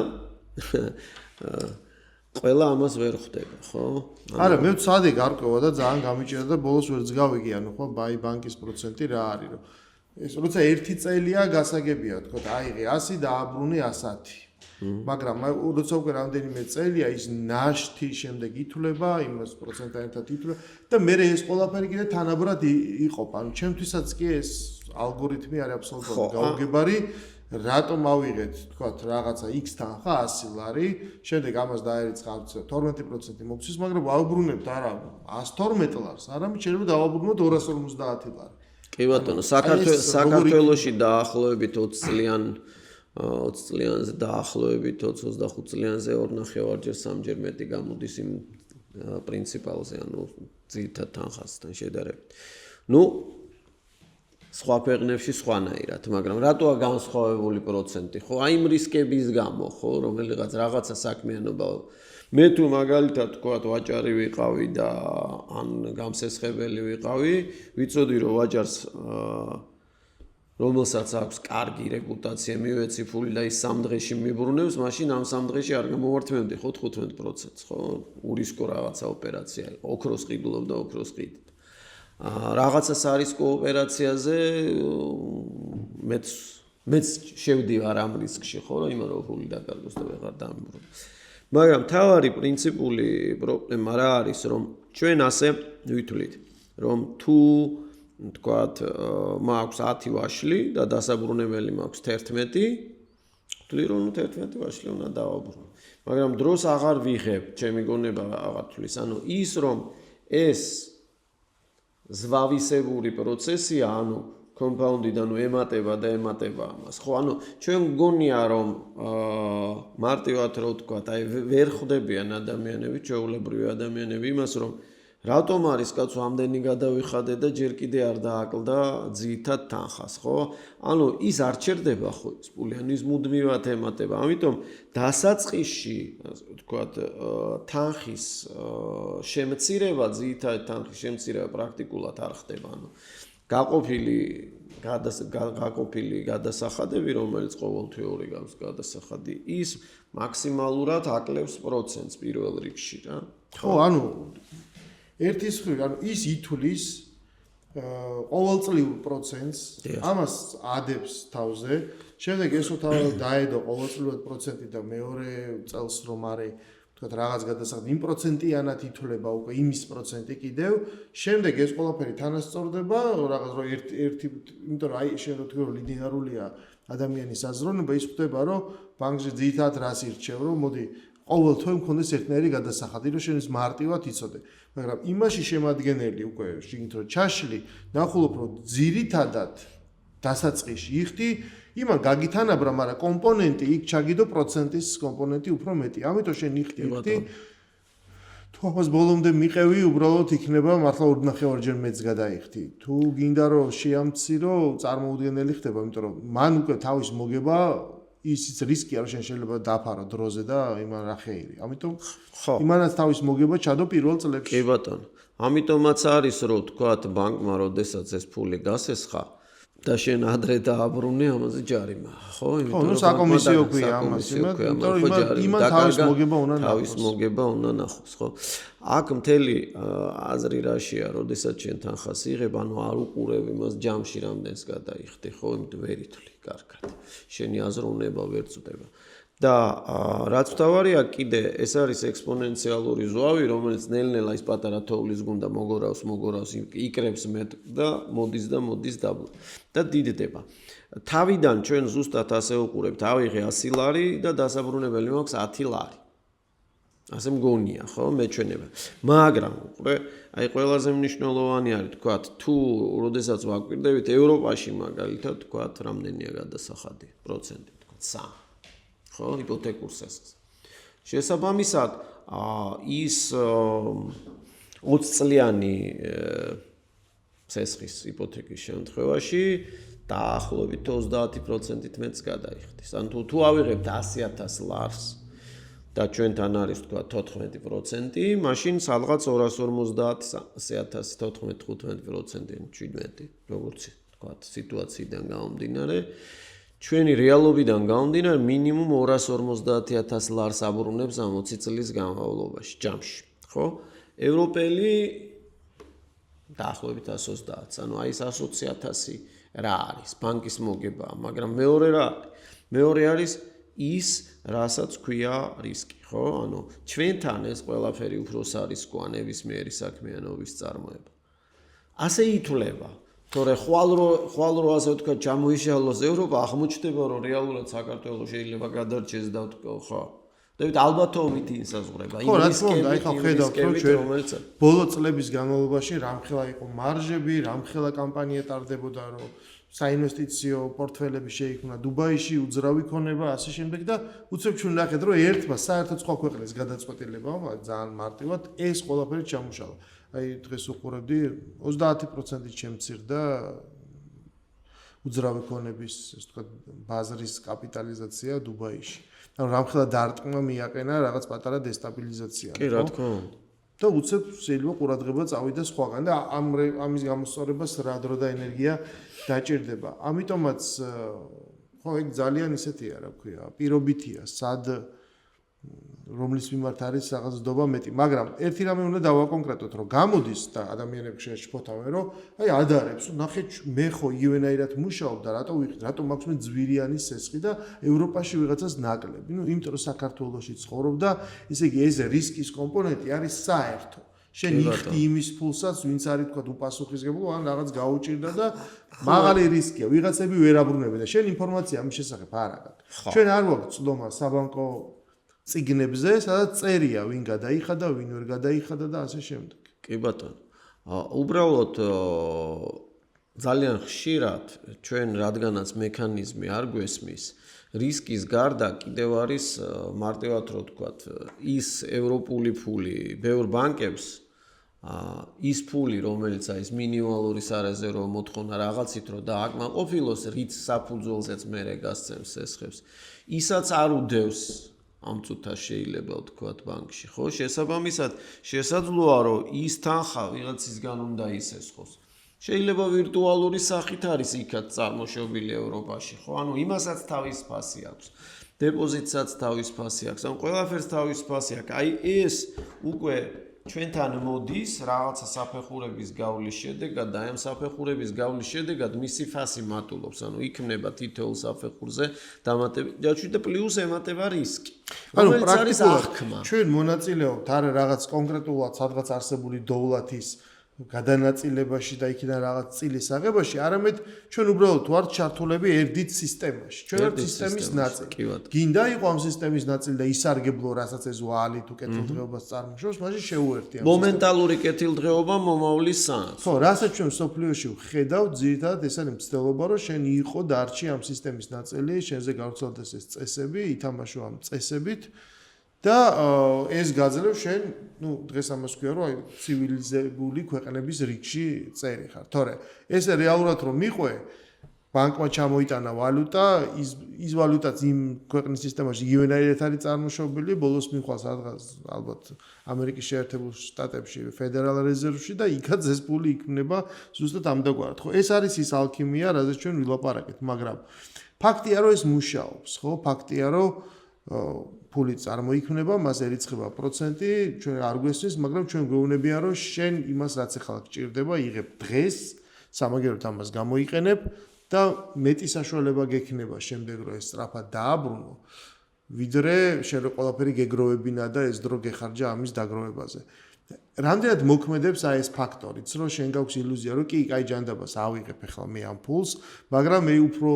B: ყველა ამას ვერ ხვდება, ხო?
A: არა, მე ვცადი გარკვევა და ძალიან გამიჭირდა და ბოლოს ვერც გავიგე, ანუ ხო, ბანკის პროცენტი რა არის, რომ ეს როცა ერთი წელია გასაგებია, თქო, აიღე 100 და აბრუნე 110. მაგრამ როცა უკვე რამდენიმე წელია ის ნაშთი შემდეგ ითვლება, იმას პროცენტთან ერთად ითვლება და მე ეს ყველაფერი კიდე თანაბრად იყოფ. ანუ ჩემთვისაც კი ეს ალგორითმი არის აბსოლუტურად გაუგებარი. რატომ ავიღეთ, თქვათ, რაღაცა X თანხა 100 ლარი, შემდეგ ამას დაერიცხავთ 12% მოგცვის, მაგრამ ვაუბრუნებთ არა 112 ლარს, არამედ შეიძლება დავაბრუნოთ 250 ლარი.
B: კი ბატონო, საქართველოში დაახლოებით 20 წლიანზე დაახლოებით 25 წლიანზე 2.5-ჯერ 3-ჯერ მეტი გამოდის იმ პრინციპალზე, ანუ ძირითად თანხასთან შედარებით. ნუ სხვა ქვეყნებში სხვანაირად, მაგრამ რატოა განსხვავებული პროცენტი, ხო? აი იმ რისკების გამო, ხო, რომელიღაც რაღაცა საქმიანობა მე თუ მაგალითად თქვათ ვაჭარი ვიყავი და ან გამსესხებელი ვიყავი, ვიცოდი რომ ვაჭარს რომელსაც აქვს კარგი რეპუტაცია, მივეცი ფული და ის 3 დღეში მიბრუნებს, მაშინ ამ 3 დღეში არ გამოვართმევდი ხო 15%-ს, ხო? ურისკო რაღაცა ოპერაცია იყო, ოქროს ყიდულობდა ოქროს ყიდით. რაღაცა სარისკო ოპერაციაზე მეც შევდივარ ამ რისკში, ხო, რომ იმან რო ფული დაკარგოს და ვეღარ დამიბრუნოს. მაგრამ თავარი პრინციპული პრობლემა რა არის, რომ ჩვენ ასე ვითვლით, რომ თუ თქვათ მაქვს 10 ვაშლი და დასაბრუნებელი მაქვს 11, ვთვლი რომ 11 ვაშლი უნდა დავაბრუნო. მაგრამ დროს აღარ ვიღებ, ჩემი გონება აღარ თვლის, ანუ ის რომ ეს ზვავისებური პროცესია, ანუ compound-დან ემატება და ემატება ამას. ხო, ანუ ჩვენ გონია რომ მარტივად რო ვთქვათ, აი ვერ ხვდებიან ადამიანები, ჩვეულებრივი ადამიანები იმას, რომ რატომ არის კაცო ამდენი გადავიხადე და ჯერ კიდე არ დააკლდა ძირითად თანხას, ხო? ანუ ის არ ჩერდება ხო ის პული, ანუ ის მუდმივად ემატება. ამიტომ დასაწყისში, ასე ვთქვათ, თანხის შემცირება, ძირითად თანხის შემცირება პრაქტიკულად არ ხდება, ანუ გაყოფილი გადასახადები, რომელიც ყოველთვიური გავს გადასახადი, ის მაქსიმალურად აკლებს პროცენტს პირველ რიგში, რა.
A: ხო, ანუ ერთის მხრივ, ანუ ის ითვლის ყოველწლიურ პროცენტს, ამას ადებს თავზე, შემდეგ ესო დაედო ყოველწლიურად პროცენტი და მეორე წელს რომ არის თქვათ რაღაც გადასახადი იმ პროცენტიანად ითვლება უკვე იმის პროცენტი კიდევ, შემდეგ ეს ყველაფერი თანასწორდება, რაღაც რომ ერთი, იმიტომ რომ აი შეიძლება თქვი რომ ლინეარულია ადამიანის აზროვნება, ის ხდება რომ ბანკში ძირითადად რას ირჩევ, რომ მოდი ყოველ თვე მქონდეს ერთნაირი გადასახადი, რომ შენ ის მარტივად იცოდე. მაგრამ იმაში შემადგენელი უკვე შეგით რომ ჩაშლი, ნახულობ რომ ძირითადად დასაწყისში იხდი, იმან გაგითანაბრა, მაგრამ კომპონენტი იქ ჩაგიდო პროცენტის კომპონენტი უფრო მეტი. ამიტომ შენ იხდი. თუ ამას ბოლომდე მიყევი, უბრალოდ იქნება მართლა 2.5-ჯერ მეც გადაიხდი. თუ გინდა რომ შეამცირო, წარმოუდგენელი ხდება, იმიტომ რომ მან უკვე თავის მოგება ისიც რისკია რომ შენ შეიძლება დაფარო დროზე და იმან რა ხეირი. ამიტომ იმანაც თავის მოგება ჩადო პირველ წლებში.
B: კი ბატონო. ამიტომაც არის რომ თქვათ ბანკმა როდესაც ეს ფული გასესხა და შენ ადრე დააბრუნე ამაზე ჯარიმა, ხო?
A: იმიტომ რომ საკომისიო ქვია ამას, იმიტომ რომ იმან თავის მოგება უნდა ნახოს.
B: თავის მოგება უნდა ნახოს, ხო? აქ მთელი აზრი რაშია, როდესაც შენ თანხას იღებ, ანუ არ უყურებ იმას ჯამში რამდენს გადაიხდი, ხო? იმიტომ ვერ ითვლი კარგად. შენი აზროვნება ვერ წდება. და რაც თავარია კიდე ეს არის ექსპონენციალური ზვავი, რომელიც ნელ-ნელა ის პატარა თოვლის გუნდა მოგორავს, იკრებს მეტ და მოდის დაბლა და დიდდება. თავიდან ჩვენ ზუსტად ასე ვუყურებთ, ავიღე 100 ლარი და დასაბრუნებელი მაქვს 10 ლარი. ასე მგონია, ხო, მეჩვენება. მაგრამ უყურე, აი ყველაზე მნიშვნელოვანი არის, თქვათ, თუ როდესაც ვაკვირდებით ევროპაში მაგალითად, თქვათ, რამდენია გადასახადი პროცენტი, თქვათ 3. ხო, იპოთეკურ სესხს. შესაბამისად, ის 20 წლიანი სესხის იპოთეკის შემთხვევაში დაახლოებით 30%-ით მეც გადაიხდის. ანუ თუ ავიღებთ 100,000 ლარს და ჩვენთან არის თქვა 14%, მაშინ სადღაც 250,000, 14-15%, 17, როგორც თქვა სიტუაციიდან გამომდინარე, ჩვენი რეალობიდან გამომდინარე მინიმუმ 250,000 ლარს აბრუნებს ამ 20 წლის განმავლობაში, ჯამში, ხო? ევროპელი დაახლოებით 120, ანუ აი 120,000 რა არის ბანკის მოგება, მაგრამ მეორე რა არის? მეორე არის ის, რასაც ქვია რისკი, ხო? ანუ ჩვენთან ეს ყველაფერი უფრო სარისკოა ნებისმიერი საქმიანობის წარმოება. ასე ითვლება, თორე ხვალ რო ასე ვთქვა, ჩამოიშალოს ევროპა, აღმოჩნდება, რომ რეალურად საქართველოს შეიძლება გადარჩეს და ვთქვა, ხო? დავით ალბათობით ინსაზღვრება.
A: ხო, რა თქმა უნდა, ახლა ხედავთ, რომ ჩვენ ბოლო წლების განმავლობაში რამხელა იყო მარჟები, რამხელა კამპანია ტარდებოდა, რომ საინვესტიციო პორტფელები შეიქმნა დუბაიში, უძრავი ქონება, ასე შემდეგ და უცებ ჩვენ ნახეთ, რომ ერთმა საერთოდ სხვა ქვეყნის გადაწყვეტილებამ ძალიან მარტივად ეს ყველაფერი ჩამოშალა. აი დღეს უყურებდი 30%-ით შემცირდა უძრავი ქონების, ასე ვთქვათ, ბაზრის კაპიტალიზაცია დუბაიში. ანუ რამხელა დარტყმა მიაყენა რაღაც პატარა დესტაბილიზაცია.
B: კი, რა თქმა უნდა.
A: და უცებ შეიძლება ყურადღება წავიდა სხვაგან და ამის გამოსწორებას რა დრო და ენერგია დაჭირდება. ამიტომაც ხო ეგ ძალიან ისეთია, რა ქვია, პირობითია, სად რომლის მიმართ არის რაღაც დობა მეტი, მაგრამ ერთი რამე უნდა დავაკონკრეტოთ, რომ გამოდის და ადამიანები შეშფოთავენ, რომ აი ადარებს, ნახე მე ხო ივენაირად მუშაობ და რატო ვიყიდ, რატო მაქვს მე ძვირიანი სესხი და ევროპაში ვიღაცას ნაკლები. ნუ იმიტომ რომ საქართველოში ცხოვრობ და ესე იგი ეს რისკის კომპონენტი არის საერთო. შენ იხდი იმის ფულსაც, ვინც არის თქვა უპასუხისმგებლო, ან რაღაც გაუჭირდა და მაღალი რისკია, ვიღაცები ვერ აბრუნებენ და შენ ინფორმაცია ამის შესახებ არ აქვს. ჩვენ არ გვაქვს ცდომა საბანკო წიგნებზე, სადაც წერია, ვინ გადაიხადა, ვინ ვერ გადაიხადა და ასე შემდეგ.
B: კი ბატონო. უბრალოდ ძალიან ხშირად ჩვენ რადგანაც მექანიზმი არ გვესმის, რისკის გარდა კიდევ არის მარტივად რო ვთქვათ, ის ევროპული ფული ბევრ ბანკებს ის ფული, რომელიც არის მინიმალური სარეზერვო მოთხოვნა რაღაცით რომ დააკმაყოფილოს, რიც საფუძველზეც მერე გასცემს სესხებს, ისაც არ უდევს ამ წუთას შეიძლება ვთქვათ ბანკში, ხო? შესაბამისად, შესაძლოა რომ ის თანხა ვიღაცისგან უნდა ისესხოს. შეიძლება ვირტუალური სახით არის იქაც წარმოშობილი ევროპაში, ხო? ანუ იმასაც თავის ფასი აქვს. დეპოზიტსაც თავის ფასი აქვს. ან ყველაფერს თავის ფასი აქვს. აი ეს უკვე ჩვენთან მოდის რაღაცა საფეხურების გავლის შედეგად და ამ საფეხურების გავლის შედეგად მისი ფასი მატულობს. ანუ იქნება თითოეულ საფეხურზე დამატებითი და პლუს ემატება რისკი.
A: ანუ პრაქტიკულად ჩვენ მონაწილეობთ არა რაღაც კონკრეტულად სადღაც არსებული დოვლათის გადანაწილებაში და იქიდან რაღაც წილის აღებაში, არამედ ჩვენ უბრალოდ ვართ ჩართულები ერთით სისტემაში. ჩვენ ვართ სისტემის ნაწილი. გინდა იყო ამ სისტემის ნაწილი და ისარგებლო, რასაც ეს ვალი თუ კეთილდღეობას წარმოშობს, მაშინ შეუერთია.
B: მომენტალური კეთილდღეობა მომავლის სანაცვლოდ.
A: ხო, რასაც ჩვენ სოფლიოში ვხედავთ, ძირითადად ეს არის მცდელობა, რომ შენ იყო დარჩი ამ სისტემის ნაწილი, შენზე გავრცელდეს ეს წესები, ითამაშო ამ წესებით. და ეს გაძლევ შენ, დღეს ამას ქვია, რომ ცივილიზებული ქვეყნების რიგში წერი ხარ. თორე ეს რეალურად რომ მიყვე, ბანკმა ჩამოიტანა ვალუტა, ის ვალუტაც იმ ქვეყნის სისტემაში იგივენაირად არის წარმოშობილი, ბოლოს მიხვალ სადღაც ალბათ ამერიკის შეერთებულ შტატებში ფედერალ რეზერვში და იქაც ეს ფული იქმნება ზუსტად ამდაგვარად. ხო, ეს არის ის ალქიმია, რაზეც ჩვენ ვილაპარაკეთ, მაგრამ ფაქტია, რომ ეს მუშაობს, ხო? ფაქტია, რომ ფული წარმოიქმნება, მას ერიცხება პროცენტი, ჩვენ არ გვესმის, მაგრამ ჩვენ გვეუბნებიან, რომ შენ იმას რაც ახლა გჭირდება, იღებ დღეს, სამაგეროდ ამას გამოიყენებ და მეტი საშუალება გექნება შემდეგ რომ ეს სწრაფად დააბრუნო, ვიდრე შენ რო ყველაფერი გეგროვებინა და ეს დრო გეხარჯა ამის დაგროვებაზე. რამდენად მოქმედებს აი ეს ფაქტორიც, რომ შენ გაქვს ილუზია, რომ კი, კაი ჯანდაბას ავიღებ ახლა მე ამ ფულს, მაგრამ მე უფრო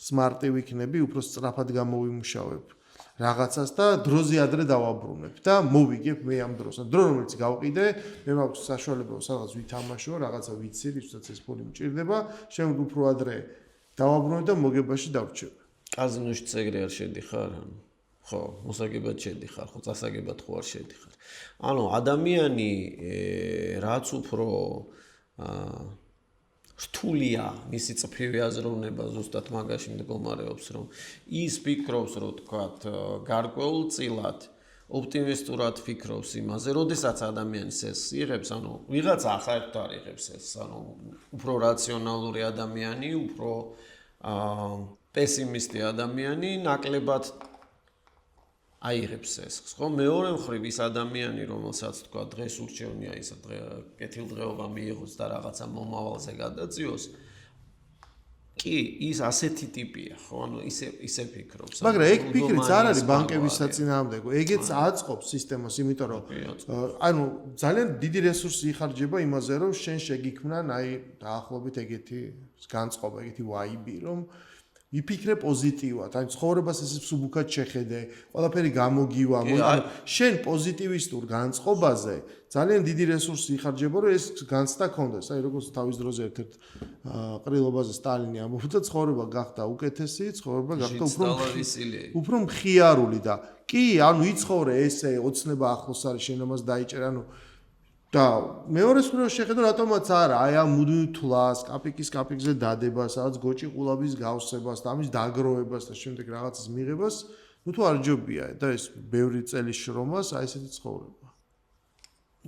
A: სმარტი ვიქნები, უფრო სწრაფად გამოვიმუშავებ რაღაცას და დროზე ადრე დავაბრუნებ და მოვიგებ მე ამ დროს. დრო რომელიც გავყიდე, მე მაქვს საშუალება სადღაც ვითამაშო, რაღაცა ვიცი, რითაც ეს ფული მჭირდება, შემდგომ უფრო ადრე დავაბრუნებ და მოგებაში დავრჩებ.
B: კაზინოში წეგრი არ შედიხარ? ხო, მოსაგებად შედიხარ, ხო, წასაგებად ხო არ შედიხარ. ანუ ადამიანი რაც უფრო რთულია მისი წფრივი აზროვნება ზუსტად მაგაში მდგომარეობს, რომ ის ფიქრობს, რომ თქვათ გარკვეულწილად ოპტიმისტურად ფიქრობს იმაზე, როდესაც ადამიანს ეს იღებს, ანუ ვიღაცა ახალ არ იღებს ეს, ანუ უფრო რაციონალური ადამიანი, უფრო პესიმისტი ადამიანი ნაკლებად აიღებს ეს, ხო? მეორე მხრივ ის ადამიანი, რომელსაც თქვა დღეს ურჩევნია ისა კეთილდღეობა მიიღოს და რაღაცა მომავალზე გადაწიოს, კი, ის ასეთი ტიპია, ხო? ანუ ისე ფიქრობს.
A: მაგრამ ეგ ფიქრიც არ არის ბანკების საწინააღმდეგო. ეგეც აწყობს სისტემას, იმიტომ რომ ანუ ძალიან დიდი რესურსი იხარჯება იმაზე, რომ შენ შეგიქმნან აი დაახლოებით ეგეთი განწყობა, ეგეთი ვაიბი, რომ იფიქრე პოზიტივად, აი ცხოვრებას ესე მსუბუქად შეხედე, ყველაფერი გამოგივა, შენ პოზიტივისტურ განწყობაზე ძალიან დიდი რესურსი იხარჯება, რომ ეს განცდა ქონდეს. აი როგორც თავის დროზე ერთ-ერთ ყრილობაზე სტალინი ამბობდა, ცხოვრება გახდა უკეთესი, ცხოვრება გახდა უფრო მხიარული და კი, ანუ იცხოვრე ესე, ოცნება ახლოს არის, შენ ამას დაიჭერე, ანუ და მეორეს მხრივ შეხედო რატომაც არა, აი ამ მუდმივ თვლას, კაპიკზე დადებას, სადაც გოჭი ყულაბის გავსებას და ამის დაგროვებას და შემდეგ რაღაცის მიღებას, თუ არ ჯობია და ეს ბევრი წელი შრომას, აი ესეთი ცხოვრება.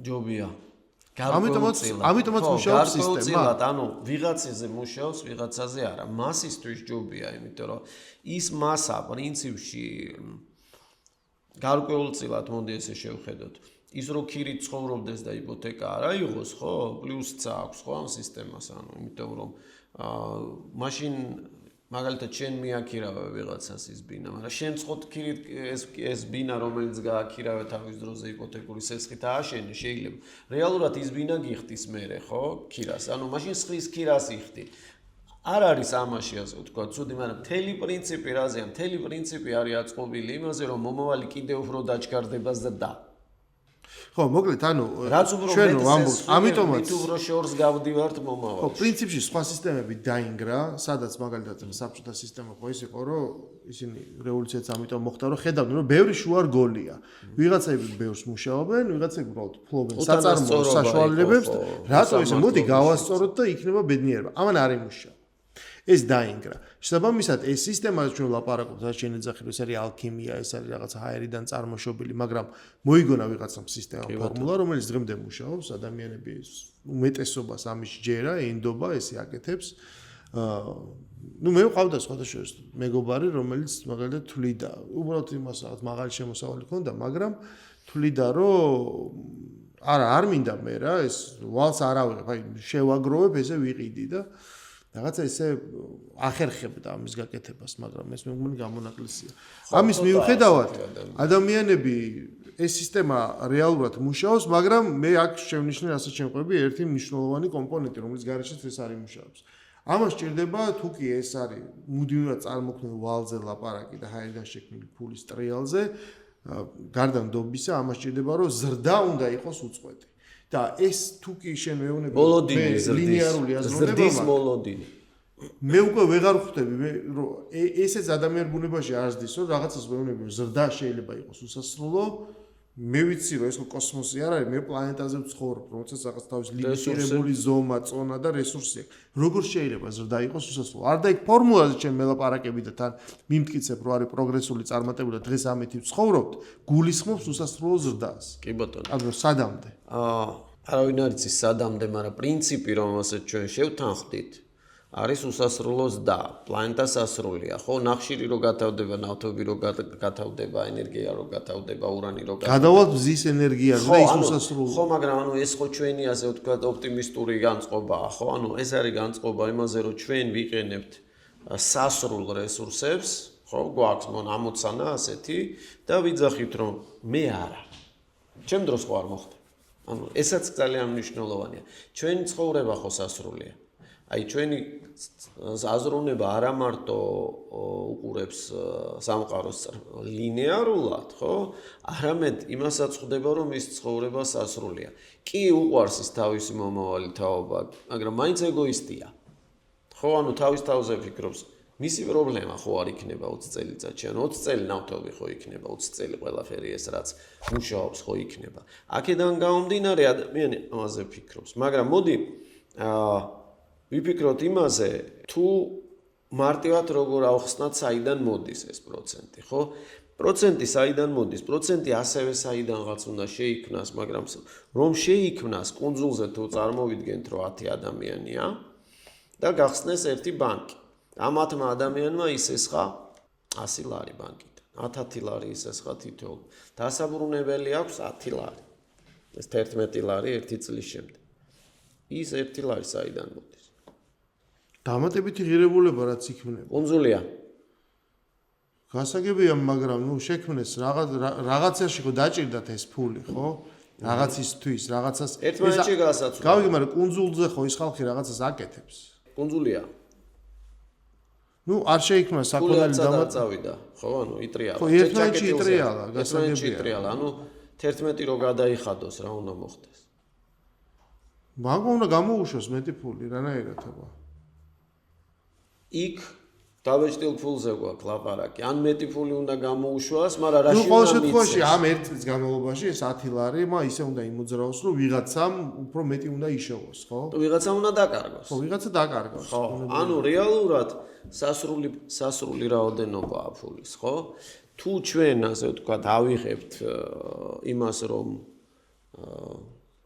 B: ჯობია.
A: ამიტომაც მუშაობს სისტემა.
B: ანუ ვიღაცაზე მუშაობს, ვიღაცაზე არა. მასისთვის ჯობია, იმიტომ რომ ის მასა პრინციპში გარკვეულწილად მოდი ესე შევხედოთ. ის რო ქირით ცხოვრობდეს და იპოთეკა არ აიღოს, ხო? პლუსიც აქვს ხო ამ სისტემას, ანუ იმიტომ რომ მაშინ მაგალითად შენ მიაქირავე ვიღაცას ის ბინა, მაგრამ შენ ცხოთ ქირით ეს ბინა რომელიც გააქირავე თავის დროზე იპოთეკური სესხით ააშენე, შეიძლება რეალურად ის ბინა გიხდის მერე, ხო? ქირას. ანუ მაშინ სხვის ქირას იხდი. არ არის ამაში ასე ვთქვა, ცუდი, მაგრამ მთელი პრინციპი რაზეა? მთელი პრინციპი არის აწყობილი იმაზე, რომ მომავალი კიდევ უფრო დაჩქარდებას და
A: ხო, მოკლედ, ანუ
B: რაც უფრო
A: ჩვენ
B: მეტს
A: ვამბობთ, ამიტომაც
B: მით უფრო შორს გავდივართ
A: ხო,
B: მომავალში.
A: პრინციპში სხვა სისტემები დაინგრა, სადაც მაგალითად საბჭოთა სისტემა ხო ის იყო, რომ ისინი რევოლუციაც ამიტომ მოხდა, რომ ხედავდნენ, რომ ბევრი შუა რგოლია. ვიღაცები ბევრს მუშაობენ, ვიღაცები უბრალოდ ფლობენ საწარმოო საშუალებებს, რატო ესე მოდი გავასწოროთ და იქნება ბედნიერება. ამან არ იმუშავა. ეს დაინგრა. შესაბამისად, ეს სისტემა ჩვენ ვლაპარაკობთ, რაც შეიძლება ეს არის ალქიმია, ეს არის რაღაცა ჰაერიდან წარმოშობილი, მაგრამ მოიგონა ვიღაცამ სისტემა ფორმულა, რომელიც დღემდე მუშაობს, ადამიანები უმეტესობას ამის ჯერა, ენდობა, ესე აკეთებს. ნუ მე ვყავდა სხვადასხვა მეგობარი, რომელიც მაგალითად თვლიდა, უბრალოდ იმას რაღაც მაღალი შემოსავალი ჰქონდა, მაგრამ თვლიდა, რომ არ მინდა მე რა, ეს ვალს არ ავიღებ, აი შევაგროვებ, ესე ვიყიდი და რაღაცა ესე ახერხებდა ამის გაკეთებას, მაგრამ ეს მე მგონი გამონაკლისია. ამის მიუხედავად, ადამიანები ეს სისტემა რეალურად მუშაობს, მაგრამ მე აქ შევნიშნე ასე შემყვები ერთი მნიშვნელოვანი კომპონენტი, რომელიც გარეშეც ეს არის მუშაობს. ამას სჭირდება თუ კი ეს არის მუდმივად წარმოქმნილ ვალზე ლაპარაკი და ჰაერიდან შექმნილი ფულის ტრიალზე, გარდა ნდობისა, ამას სჭირდება რომ ზრდა უნდა იყოს უწყვეტი. და ეს თუ კი შენ მეუბნები ლინიარული აზროვნება
B: ზრდის მოლოდინი
A: მე უკვე ვეღარ ხვდები რომ ესეც ადამიანურ ბუნებაში არ ზრდის რომ რაღაცას მეუბნები ზრდა შეიძლება იყოს უსასრულო მე ვიცი რომ ეს კოსმოსი არ არის მე პლანეტაზე ვცხოვრობ როდესაც რაღაც თავის ლიმიტირებული ზომა წონა და რესურსი აქვს როგორ შეიძლება ზრდა იყოს უსასრულო არ და იქ ფორმულაზე ჩვენ მელაპარაკები და თან მიმტკიცებ რომ არის პროგრესული წარმატებული და დღეს ამით ვცხოვრობთ გულისხმობს უსასრულო ზრდას
B: კი ბატონო
A: ანუ სადამდე
B: არავინ არ იცის სადამდე მაგრამ პრინციპი რომელსაც ჩვენ შევთანხმდით არის უსასრულო ზრდა პლანეტა სასრულია ხო ნახშირი რო გათავდება ნავთობი რო გათავდება ენერგია რო გათავდება ურანი რო
A: გადავალთ მზის ენერგიაზე და ის უსასრულო
B: ხო მაგრამ ანუ ეს ხო ჩვენი ასე ვთქვათ ოპტიმისტური განწყობაა ხო ანუ ეს არის განწყობა იმაზე რომ ჩვენ ვიყენებთ სასრულ რესურსებს ხო გვაქვს ამოცანა ასეთი და ვიძახით რომ მე არა ჩემ დროს ხო არ მოხდა ანუ ესაც ძალიან მნიშვნელოვანია ჩვენი ცხოვრება ხო სასრულია აი ჩვენი აზროვნება არა მარტო უყურებს სამყაროს ლინეარულად, ხო? არამედ იმასაც ხვდება, რომ ის ცხოვრება სასრულია. კი უყვარს ის თავისი მომავალი თაობა, მაგრამ მაინც ეგოისტია. ხო, ანუ თავის თავზე ფიქრობს, მისი პრობლემა ხო არ იქნება 20 წელიწადში, ანუ 20 წელი ნავთობი ხო იქნება, 20 წელი ყველაფერი ეს რაც მუშაობს ხო იქნება. აქედან გამომდინარე ადამიანი ამაზე ფიქრობს, მაგრამ მოდი ვიფიქროთ იმაზე, თუ მარტივად როგორ ავხსნათ საიდან მოდის ეს პროცენტი, ხო? პროცენტი საიდან მოდის? პროცენტი ასევე საიდანღაც უნდა შეიქმნას, მაგრამ რომ შეიქმნას კუნძულზე თუ წარმოვიდგენთ, რომ 10 ადამიანია და გახსნეს ერთი ბანკი. ამ 10 ადამიანმა ისესხა 100 ლარი ბანკიდან. 10 ლარი ისესხა თითოეულ. დასაბრუნებელი აქვს 10 ლარი. ეს 11 ლარი ერთი წლის შემდეგ. ის 1 ლარი საიდან მოდის?
A: დამატებითი ღირებულება რაც იქმნება.
B: კუნძულია.
A: გასაგებია, მაგრამ ნუ შექმნეს რაღაცაში ხო დაჭირდათ ეს ფული, ხო? რაღაცისთვის, რაღაცას
B: ერთმანეთში გასაცვლელი.
A: გავიგე, მაგრამ კუნძულზე ხო ის ხალხი რაღაცას აკეთებს.
B: კუნძულია.
A: ნუ არ შეიქმნა საქონელი
B: დამაწავიდა, ხო, ანუ იტრიალა.
A: ხო, ერთმანეთში იტრიალა, გასაგებია.
B: ანუ 11 რო გადაიხადოს, რა უნდა მოხდეს?
A: მაგ უნდა გამოუშვას მეტი ფული, რანაირად აბა.
B: იქ დავეჭდილ ფულზე გვაქვს ლაპარაკი. ან მეტი ფული უნდა გამოუშვას, მაგრამ რაში უნდა
A: ყოველ შემთხვევაში ამ ერთ წლის განმავლობაში ეს 10 ლარი, ისე უნდა იმოძრაოს, რომ ვიღაცამ უფრო მეტი უნდა იშოვოს, ხო?
B: ვიღაცამ უნდა დაკარგოს.
A: ხო, ვიღაცა დაკარგოს.
B: ხო, ანუ რეალურად სასრული რაოდენობაა ფულის, ხო? თუ ჩვენ ასე ვთქვათ, ავიღებთ იმას, რომ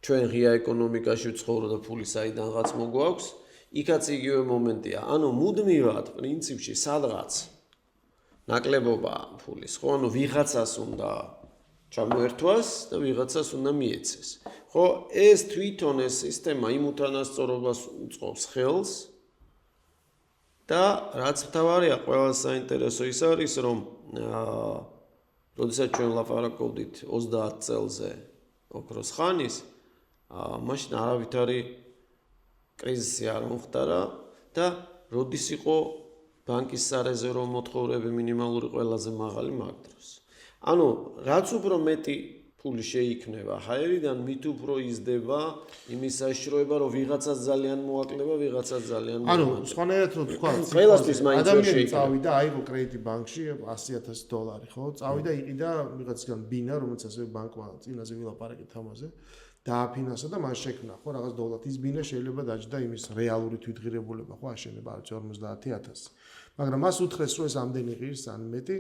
B: ჩვენ ღია ეკონომიკაში ვცხოვრობ და ფული საიდანღაც მოგვაქვს, იქაც იგივე მომენტია. ანუ მუდმივად პრინციპში სადღაც ნაკლებობაა ფულის, ხო? ანუ ვიღაცას უნდა ჩამოერთვას და ვიღაცას უნდა მიეცეს. ხო, ეს თვითონ ეს სისტემა იმ უთანასწორობას უწყობს ხელს და რაც მთავარია, ყველა საინტერესო ის არის, რომ როდესაც ჩვენ ლაპარაკობდით 30 წელზე ოქროს ხანის, მაშინ არავითარი კრიზისი არ მომხდარა და როდის იყო ბანკის სარეზერვო მოთხოვნები მინიმალური ყველაზე მაღალი მაგ დროს. ანუ რაც უფრო მეტი ფული შეიქმნება ჰაერიდან, მით უფრო იზრდება იმის საშიშროება, რომ ვიღაცას ძალიან მოაკლება, ვიღაცას ძალიან
A: ანუ სხვანაირად რო თქვა,
B: ყველასთვის მაინც ვერ
A: ადამიანი
B: შეიქმნება.
A: წავიდა, აიღო კრედიტი ბანკში 100,000 დოლარი, ხო? წავიდა იყიდა ვიღაცისგან ბინა, რომელიც ასევე ბანკმა წინაზე ვილაპარაკეთ ამაზე. დააფინანსა და მას შექმნა, ხო, რაღაც დოლარი. ის ბინა შეიძლება დაჯდა იმის რეალური თვითღირებულება, ხო, აშენება 50,000. მაგრამ მას უთხრეს, რომ ეს ამდენი ღირს ან მეტი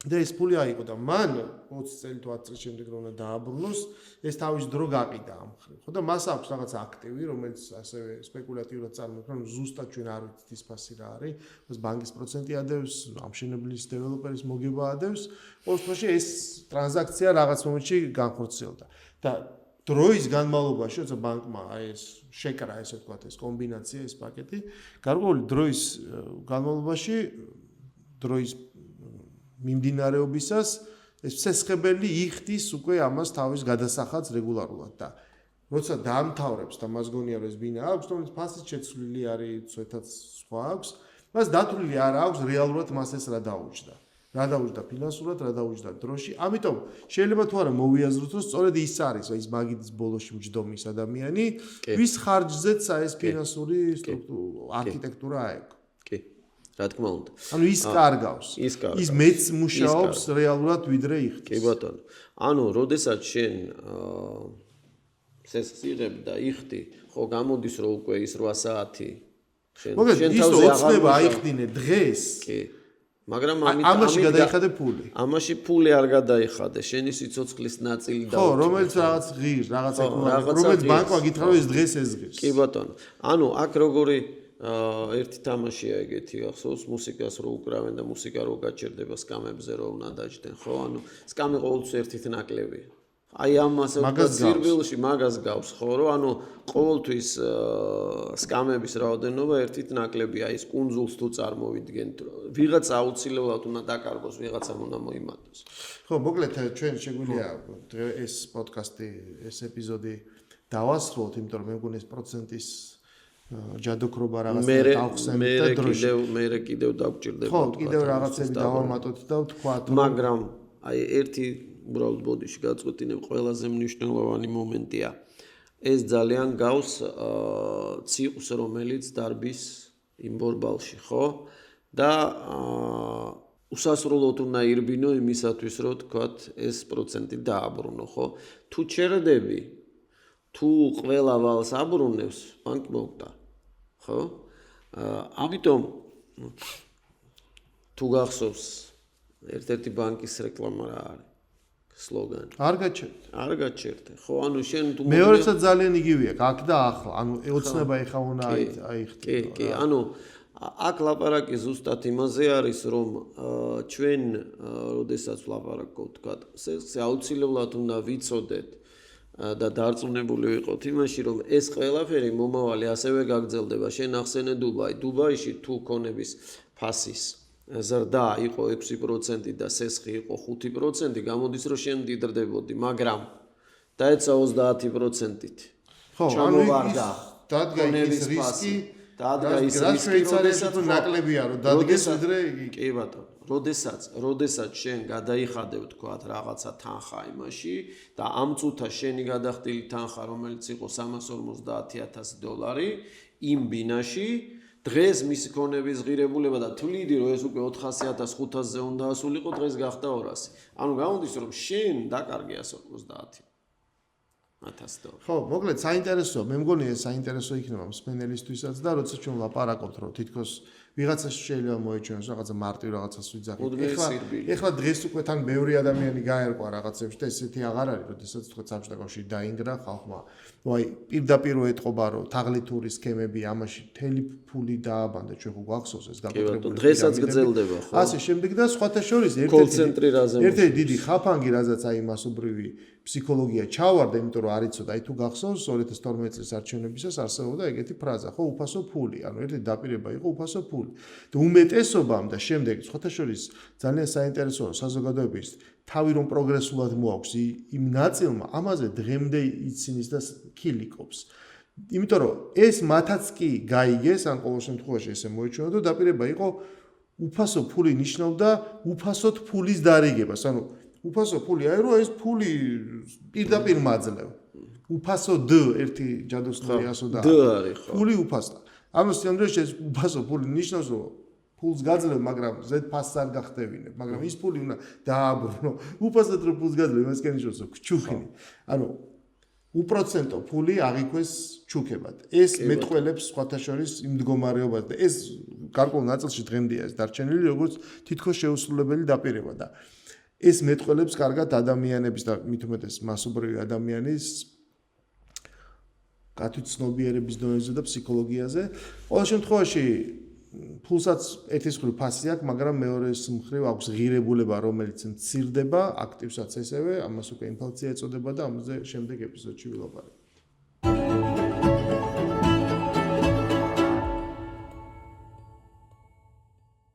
A: და ეს ფული აიღო და მან 20 წელი თუ 10 წლის შემდეგ რომ უნდა დააბრუნოს, ეს თავის დრო გაყიდა ამ ხრივ. ხო და მას აქვს რაღაც აქტივი, რომელიც ასევე სპეკულატიურად წარმოიქმნა, რომ ზუსტად ჩვენ არ ვიცით ის ფასი რა არის. მას ბანკის პროცენტი ადევს, ამშენებლის დეველოპერის მოგება ადევს. ყოველ შემთხვევაში ეს ტრანზაქცია რაღაც მომენტში განხორციელდა. და დროის განმავლობაში, როცა ბანკმა აი ეს შეკრა, ესე ვთქვათ, ეს კომბინაცია, ეს პაკეტი, გარკვეული დროის განმავლობაში დროის მიმდინარეობისას ეს ცესხებელი იხდის უკვე ამას თავის გადასახადს რეგულარულად და როცა დაამთავრებს და მას გონია რომ ეს ბინა აქვს, რომელიც ფასით შეცვლილი არის, ცოტაც სხვა აქვს, მას დათვლილი არ აქვს რეალურად მას ეს რა დაუჯდა. რა დაუჯდა ფინანსურად, რა დაუჯდა დროში. ამიტომ შეიძლება თუ არა მოვიაზროთ, რომ სწორედ ის არის, ის მაგიდის ბოლოში მჯდომის ადამიანი, ვის ხარჯზეც ეს ფინანსური არქიტექტურა აექო.
B: კი. რა თქმა უნდა.
A: ანუ ის კარგავს. ის მეც მუშაობს რეალურად ვიდრე იხდის.
B: კი ბატონო. ანუ, როდესაც შენ სესხს იღებ და იხდი, ხო გამოდის რომ უკვე ის 8 საათი
A: შენ თავზე აღარ აიხდინე დღეს.
B: კი. მაგრამ
A: ამაში გადაიხადე ფული.
B: ამაში ფული არ გადაიხადე, შენი სიცოცხლის ნაწილი და
A: ხო, რომელიც რაღაც ღირს, რაღაც რომელიც ბანკმა გითხრა რომ ეს დღეს ეს ღირს.
B: კი ბატონო. ანუ აქ როგორი ერთი თამაშია ეგეთი ახსოვს მუსიკას რო უკრავენ და მუსიკა რო გაჩერდება სკამებზე რო უნდა დაჯდნენ ხო ანუ სკამი ყოველთვის ერთით ნაკლებია აი ამას ზირბილში მაგას გავს ხო რომ ანუ ყოველთვის სკამების რაოდენობა ერთით ნაკლებია ის კუნძულს თუ წარმოვიდგენთ ვიღაცა აუცილებლად უნდა დაკარგოს ვიღაცამ უნდა მოიმატოს
A: ხო მოკლედ ჩვენ შეგვიძლია ეს პოდკასტი ეს ეპიზოდი დავასრულოთ იმიტომ რომ მე მგონი ეს პროცენტის ჯადოქრობა რაღაცა დავხსენეთ და დროში
B: მე კიდევ დავჭირდება
A: ხო კიდევ რაღაცები დავამატოთ და ვთქვათ
B: მაგრამ აი ერთი უბრალოდ ბოდიში გაწყვეტინებ ყველაზე მნიშვნელოვანი მომენტია ეს ძალიან გავს ციყს რომელიც დარბის იმ ბორბალში ხო და უსასრულოდ უნდა ირბინო იმისათვის რომ თქვათ ეს პროცენტი დააბრუნო ხო თუ ჩერდები თუ ყველა ვალს აბრუნებს ბანკი მოგდა ხო? ამიტომ თუ გახსოვს ერთ-ერთი ბანკის რეკლამა რა არის? სლოგანი.
A: არ გაჩერდე.
B: არ გაჩერდე. ხო, ანუ შენ თუ
A: მეორეცად ძალიან იგივეა, აქ და ახლა. ანუ ოცნება ეხა უნდა აიხდე.
B: კი, ანუ აქ ლაპარაკი ზუსტად იმაზე არის, რომ ჩვენ როდესაც ვლაპარაკობთ, თქვა, აუცილებლად უნდა ვიცოდეთ და დარწმუნებული ვიყოთ იმაში, რომ ეს ყველაფერი მომავალი ასევე გაგრძელდება. შენ ახსენე დუბაი. დუბაიში თუ ქონების ფასის ზრდა იყო 6% და სესხი იყო 5%, გამოდის რომ შენ დიდრდებოდი, მაგრამ დაეცა 30%-ით.
A: ხო, ანუ დადგა ის რისკი, დადგა ის რისკი, როდესაც ნაკლებია, რომ დადგეს ვიდრე იგი.
B: კი ბატონო. როდესაც შენ გადაიხადებ თქვათ რაღაცა თანხა იმაში და ამ წუთას შენი გადახდილი თანხა რომელიც იყო $350,000 იმ ბინაში დღეს მისი ქონების ღირებულება და თვლიდი რომ ეს უკვე 400,000-500-ზე უნდა ასულიყო დღეს გახდა 200. ანუ გამოდის რომ შენ დაკარგე $150,000.
A: ხო, მოკლედ საინტერესოა, მე მგონი ეს საინტერესო იქნება მსმენელისთვისაც და როცა ჩვენ ვლაპარაკობთ რომ თითქოს ვიღაცას შეიძლება მოეჩვენოს რაღაცა მარტივ რაღაცას ვიძახით. ეხლა დღეს უკვე თან ბევრი ადამიანი გაერკვა რაღაცებში და ესეთი აღარ არის, როდესაც თქვა საბჭოთა კავშირი დაინგრა ხალხმა. ნუ აი პირდაპირ ეთყობა რომ თაღლითური სქემები ამაში თელი ფული დააბანდა ჩვენ ხო გვახსოვს ეს
B: გაკეთებული. დღესაც გრძელდება ხო?
A: ასე შემდეგ და სხვათა შორის
B: ერთ-ერთი
A: დიდი ხაფანგი რაზეც აი მასობრივი ფსიქოლოგია ჩავარდა, იმიტომ რომ არ იცოდა, აი თუ გახსოვს 2012 წლის არჩევნებისას არსებობდა ეგეთი ფრაზა, ხო, უფასო ფული, ანუ ერთ-ერთი დაპირება იყო უფასო ფული. და უმეტესობამ და შემდეგ სხვათა შორის ძალიან საინტერესოა საზოგადოების თავი რომ პროგრესულად მოაქვს იმ ნაწილმა, ამაზე დღემდე იცინის და ქილიკობს. იმიტომ რომ ეს მათაც კი გაიგეს, ან ყოველ შემთხვევაში ესე მოიჩვენა და დაპირება იყო უფასო ფული ნიშნავდა უფასოდ ფულის დარიგებას, ანუ უფასო ფული, აი რომ ეს ფული პირდაპირ მაძლევ. უფასო D ერთი ჯადოსნური ასო და
B: D არის ხო.
A: ფული უფასო. ანუ სიამოვნებაში ეს უფასო ფული ნიშნავს რომ ფულს გაძლევ, მაგრამ ზედ ფასს არ გახტევინებ, მაგრამ ის ფული უნდა დააბრუნო. უფასოდ რომ ფულს გაძლევ, ეს კენიშნავს რომ ჩუქნი. ანუ უპროცენტო ფული აღიქვეს ჩუქებად. ეს მეტყველებს სხვათა შორის იმ მდგომარეობას და ეს გარკვეულ ნაწილში დღემდეა ეს დარჩენილი, როგორც თითქოს შეუსრულებელი დაპირება და ეს მეტყველებს კარგად ადამიანების და მით უმეტეს მასობრივი ადამიანის გათვითცნობიერების დონეზე და ფსიქოლოგიაზე. ყოველ შემთხვევაში ფულსაც ერთის მხრივ ფასი აქვს, მაგრამ მეორეს მხრივ აქვს ღირებულება, რომელიც მცირდება, აქტივსაც ესევე, ამას უკვე ინფლაცია ეწოდება და ამაზე შემდეგ ეპიზოდში ვილაპარაკებთ.